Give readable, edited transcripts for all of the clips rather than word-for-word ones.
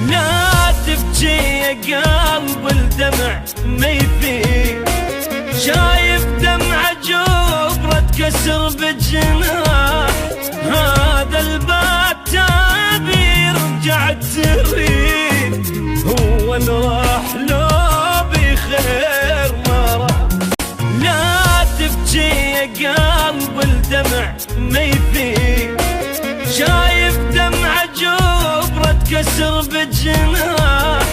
لا تبكي يا قلب الدمع ما يفيد، شايف دمعة جبرة كسر بجناح، هذا البات تبي رجعت تريد، هو اللي راح لو بخير ما راح. لا تبكي يا قلب الدمع ما يفيد، شايف دمعة جبرة كسر بجناح،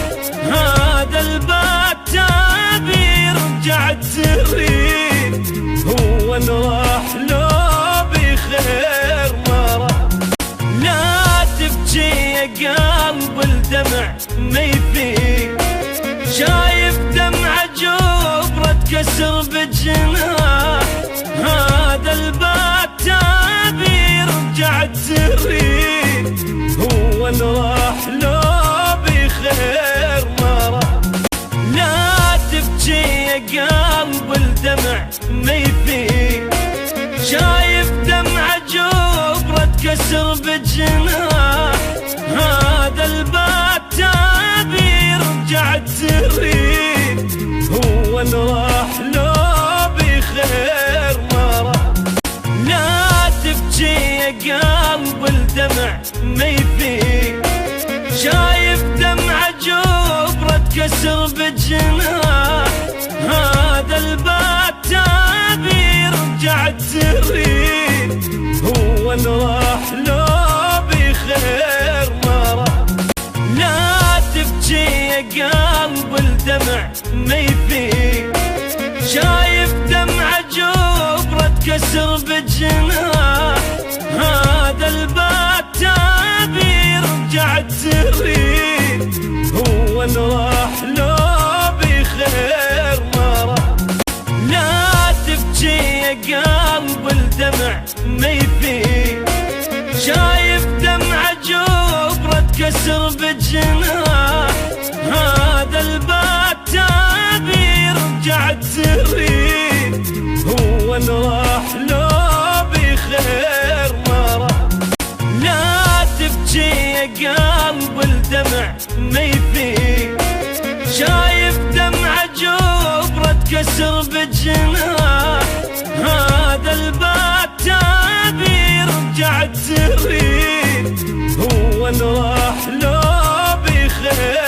هذا البات تبي رجعت تريد، هو اللي راح لو بخير ما راح. لا تبكي يا قلب الدمع ما يفيد، شايف دمعة جبرة كسر بجناح، هذا البات تبي رجعت تريد، هو اللي راح لو بخير ما راح. لا تبكي يا قلب الدمع ما يفيد، شايف دمعة جبرة كسر بجناح، هذا البات تبي رجعت تريد، هو اللي راح لو بخير ما راح. لا تبكي يا قلب الدمع ما يفيد، شايف دمعة جبرة كسر بجناح، هذا البات تبي رجعت تريد، هو اللي راح لو بخير ما راح. لا تبكي يا قلب الدمع ما يفيد، شايف دمعة جبرة كسر بجناح، هذا البات تبي رجعت تريد، هو اللي راح لو بخير ما راح. لا تبكي يا قلب الدمع ما يفيد، شايف دمعة جبرة كسر بجناح، هذا البات تبي رجعت تريد، هو اللي راح لو بخير ما راح. لا تبكي يا قلب الدمع ما يفيد، شايف دمعة جبرة كسر بجناح، هذا البات تبي رجعت تريد، هو اللي راح لو بخير.